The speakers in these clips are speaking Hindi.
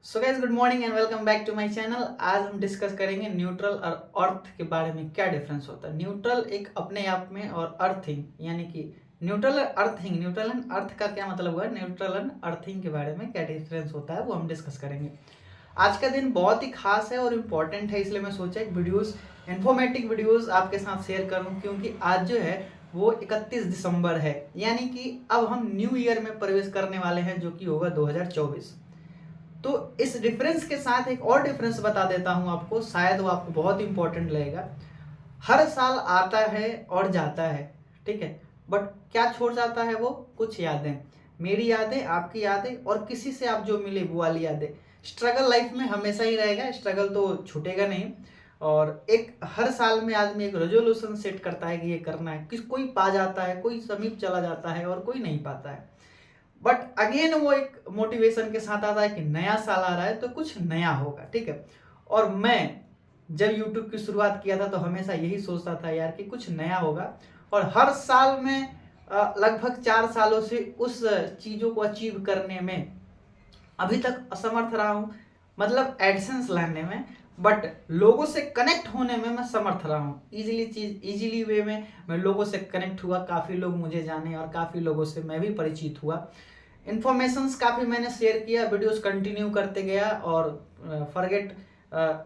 So guys good morning and welcome back to my channel. आज हम डिस्कस करेंगे न्यूट्रल और अर्थ के बारे में क्या डिफरेंस होता है। न्यूट्रल एक अपने आप में और अर्थिंग यानी कि neutral earthing, neutral and earth का क्या मतलब हुआ, न्यूट्रल एंड अर्थिंग के बारे में क्या डिफरेंस होता है वो हम डिस्कस करेंगे। आज का दिन बहुत ही खास है और इम्पॉर्टेंट है, इसलिए मैं सोचा एक वीडियोस, इन्फॉर्मेटिव वीडियोस आपके साथ शेयर करूं, क्योंकि आज जो है वो 31 दिसंबर है, यानी कि अब हम न्यू ईयर में प्रवेश करने वाले हैं, जो कि होगा 2024। तो इस डिफरेंस के साथ एक और डिफरेंस बता देता हूं आपको, शायद वो आपको बहुत इंपॉर्टेंट लगेगा। हर साल आता है और जाता है, ठीक है, बट क्या छोड़ जाता है वो? कुछ यादें, मेरी यादें, आपकी यादें और किसी से आप जो मिले वो वाली यादें। स्ट्रगल लाइफ में हमेशा ही रहेगा, स्ट्रगल तो छूटेगा नहीं। और एक हर साल में आदमी एक रेजोल्यूशन सेट करता है कि ये करना है, किस कोई पा जाता है, कोई समीप चला जाता है और कोई नहीं पाता है। बट अगेन वो एक मोटिवेशन के साथ आता है कि नया साल आ रहा है तो कुछ नया होगा, ठीक है। और मैं जब यूट्यूब की शुरुआत किया था तो हमेशा यही सोचता था यार कि कुछ नया होगा, और हर साल में लगभग 4 सालों से उस चीज़ों को अचीव करने में अभी तक असमर्थ रहा हूँ, मतलब एडसेंस लाने में। बट लोगों से कनेक्ट होने में मैं समर्थ रहा हूँ। इजीली वे में मैं लोगों से कनेक्ट हुआ, काफ़ी लोग मुझे जाने और काफ़ी लोगों से मैं भी परिचित हुआ। इन्फॉर्मेशंस काफ़ी मैंने शेयर किया, वीडियोस कंटिन्यू करते गया, और फॉरगेट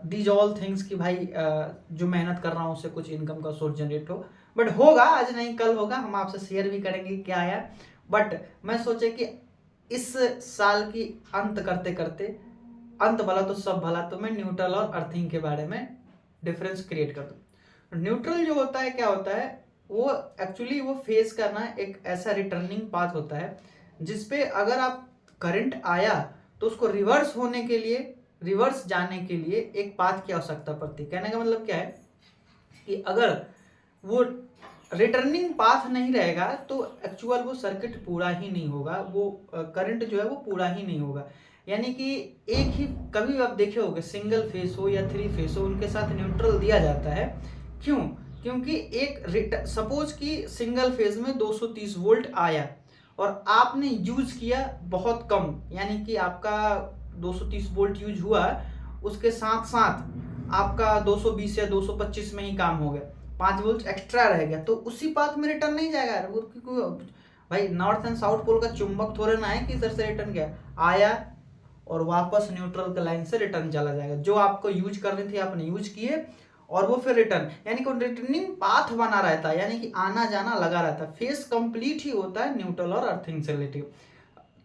दीज ऑल थिंग्स कि भाई जो मेहनत कर रहा हूँ उससे कुछ इनकम का सोर्स जनरेट हो। बट होगा, आज नहीं कल होगा, हम आपसे शेयर भी करेंगे क्या आया। बट मैं सोचे कि इस साल की अंत करते करते, अंत भला तो सब भला, तो मैं न्यूट्रल और अर्थिंग के बारे में डिफरेंस क्रिएट कर दूँ। न्यूट्रल जो होता है क्या होता है, वो एक्चुअली वो फेस करना एक ऐसा रिटर्निंग पाथ होता है जिसपे अगर आप करंट आया तो उसको रिवर्स होने के लिए, रिवर्स जाने के लिए एक पाथ की आवश्यकता पड़ती है। कहने का मतलब क्या है कि अगर वो रिटर्निंग पाथ नहीं रहेगा तो एक्चुअल वो सर्किट पूरा ही नहीं होगा, वो करंट जो है वो पूरा ही नहीं होगा। यानी कि एक ही, कभी आप देखे होगे सिंगल फेस हो या 3 फेस हो, उनके साथ न्यूट्रल दिया जाता है। क्यों? क्योंकि एक सपोज कि सिंगल फेज में 230 वोल्ट आया और आपने यूज किया बहुत कम, यानी कि आपका 230 वोल्ट यूज हुआ, उसके साथ साथ आपका 220 या 225 में ही काम हो गया, 5 वोल्ट एक्स्ट्रा रह गया, तो उसी पाथ में रिटर्न नहीं जाएगा यार वो, क्योंकि भाई नॉर्थ एंड साउथ पोल का चुंबक थोड़े ना है कि इधर से रिटर्न गया, आया और वापस न्यूट्रल के लाइन से रिटर्न चला जाएगा। जो आपको यूज करनी थी आपने यूज किए और वो फिर रिटर्न, यानी कि रिटर्निंग पाथ बना रहता है, यानी कि आना जाना लगा रहता है। फेस कंप्लीट ही होता है न्यूट्रल और अर्थिंग से रिलेटिव।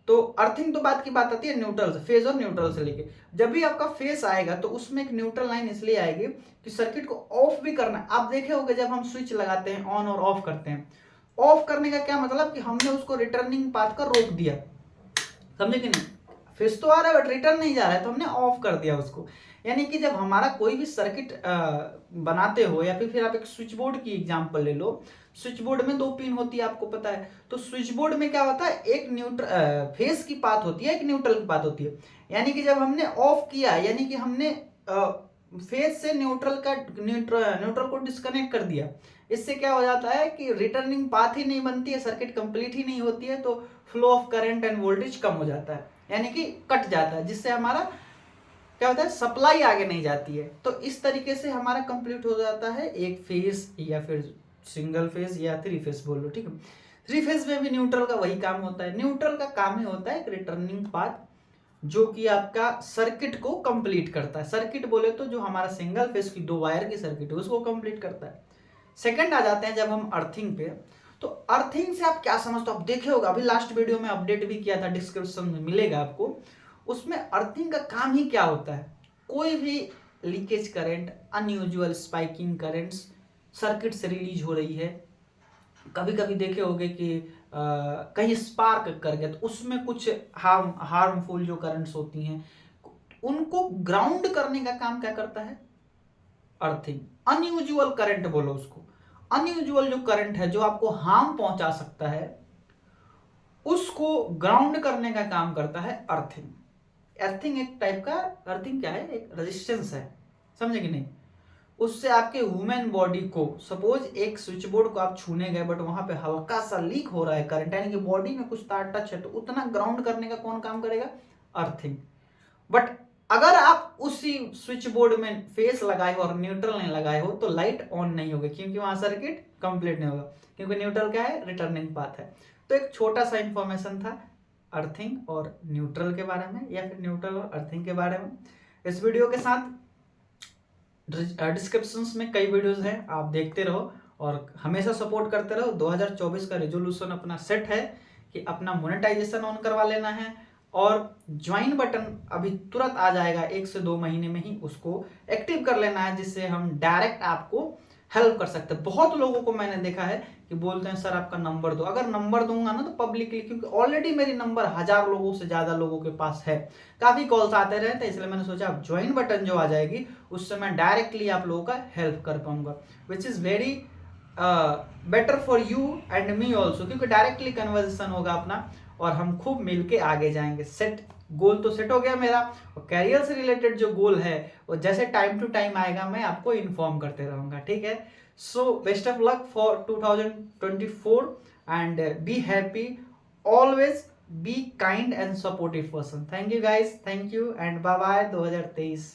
तो अर्थिंग तो बात की बात आती है न्यूट्रल से, फेज और न्यूट्रल से लेके। जब भी आपका फेस आएगा तो उसमें एक न्यूट्रल लाइन इसलिए आएगी कि सर्किट को ऑफ भी करना है। आप देखे होंगे जब हम स्विच लगाते हैं, ऑन और ऑफ करते हैं, ऑफ करने का क्या मतलब कि हमने उसको रिटर्निंग पाथ का रोक दिया, समझे कि नहीं? फेस तो आ रहा है बट रिटर्न नहीं जा रहा है, तो हमने ऑफ कर दिया उसको। यानी कि जब हमारा कोई भी सर्किट बनाते हो, या फिर आप एक स्विच बोर्ड की एग्जांपल ले लो, स्विच बोर्ड में 2 पिन होती है, आपको पता है। तो स्विच बोर्ड में क्या होता है, एक न्यूट्रल फेस की पाथ होती है, एक न्यूट्रल की पाथ होती है। यानी कि जब हमने ऑफ किया, यानी कि हमने फेस से न्यूट्रल को डिस्कनेक्ट कर दिया, इससे क्या हो जाता है कि रिटर्निंग पाथ ही नहीं बनती है, सर्किट कंप्लीट ही नहीं होती है, तो flow of current and voltage कम हो जाता है, यानी कि कट जाता है, जिससे हमारा क्या होता है, सप्लाई आगे नहीं जाती है। तो इस तरीके से हमारा कंप्लीट हो जाता है एक फेज, या फिर सिंगल फेज या 3 फेज बोल लो, ठीक है। 3 फेज में भी न्यूट्रल का वही काम होता है। न्यूट्रल का काम ही होता है एक रिटर्निंग पाथ, जो कि आपका सर्किट को कंप्लीट करता है। सर्किट बोले तो जो हमारा सिंगल फेज की 2 वायर की सर्किट है उसको कंप्लीट करता है। सेकंड आ जाते हैं जब हम अर्थिंग पे, तो अर्थिंग से आप क्या समझते हो? आप देखे होगा, अभी लास्ट वीडियो में अपडेट भी किया था, डिस्क्रिप्शन में मिलेगा आपको। उसमें अर्थिंग का काम ही क्या होता है, कोई भी leakage current, unusual spiking currents circuit से रिलीज हो रही है, कभी कभी देखे होंगे कि कहीं स्पार्क कर गया तो उसमें कुछ हार्मफुल जो करंट्स होती हैं उनको ग्राउंड करने का काम क्या करता है, अर्थिंग। अनयूजुअल करंट बोलो उसको, अनयूजुअल जो करंट है जो आपको हार्म पहुंचा सकता है, उसको ग्राउंड करने का काम करता है अर्थिंग। अर्थिंग एक टाइप का, अर्थिंग क्या है, एक रेजिस्टेंस है, समझे कि नहीं? उससे आपके ह्यूमन बॉडी को, सपोज एक स्विच बोर्ड को आप छूने गए बट वहां पे हल्का सा लीक हो रहा है करंट, यानी कि बॉडी में कुछ तार टच है, तो उतना ग्राउंड करने का कौन काम करेगा, अर्थिंग। बट अगर आप उसी स्विच बोर्ड में फेस लगाए हो और न्यूट्रल नहीं लगाए हो तो लाइट ऑन नहीं होगी, क्योंकि वहां सर्किट कंप्लीट नहीं होगा, क्योंकि न्यूट्रल क्या है, रिटर्निंग पाथ है। तो एक छोटा सा इंफॉर्मेशन था अर्थिंग और न्यूट्रल के बारे में, या फिर न्यूट्रल और अर्थिंग के बारे में। इस वीडियो के साथ डिस्क्रिप्शंस में कई वीडियोस हैं, आप देखते रहो और हमेशा सपोर्ट करते रहो। 2024 का रेजोल्यूशन अपना सेट है कि अपना मोनेटाइजेशन ऑन करवा लेना है, और ज्वाइन बटन अभी तुरंत आ जाएगा, 1 से 2 महीने में ही उसको एक्टिव कर लेना है, जिससे हम डायरेक्ट आपको हेल्प कर सकते हैं। बहुत लोगों को मैंने देखा है कि बोलते हैं सर आपका नंबर दो। अगर नंबर दूंगा ना तो पब्लिकली, क्योंकि ऑलरेडी मेरी नंबर 1000 लोगों से ज्यादा लोगों के पास है, काफी कॉल्स आते रहे थे, इसलिए मैंने सोचा अब ज्वाइन बटन जो आ जाएगी उससे मैं डायरेक्टली आप लोगों का हेल्प कर पाऊंगा, which is very better for you and me also, क्योंकि डायरेक्टली कन्वर्सेशन होगा अपना और हम खूब मिलके आगे जाएंगे। सेट गोल तो सेट हो गया मेरा, और कैरियर से रिलेटेड जो गोल है वो जैसे टाइम टू टाइम आएगा मैं आपको इन्फॉर्म करते रहूंगा, ठीक है। So best of luck for 2024 and be happy, always be kind and supportive person. Thank you guys, thank you and bye bye 2023।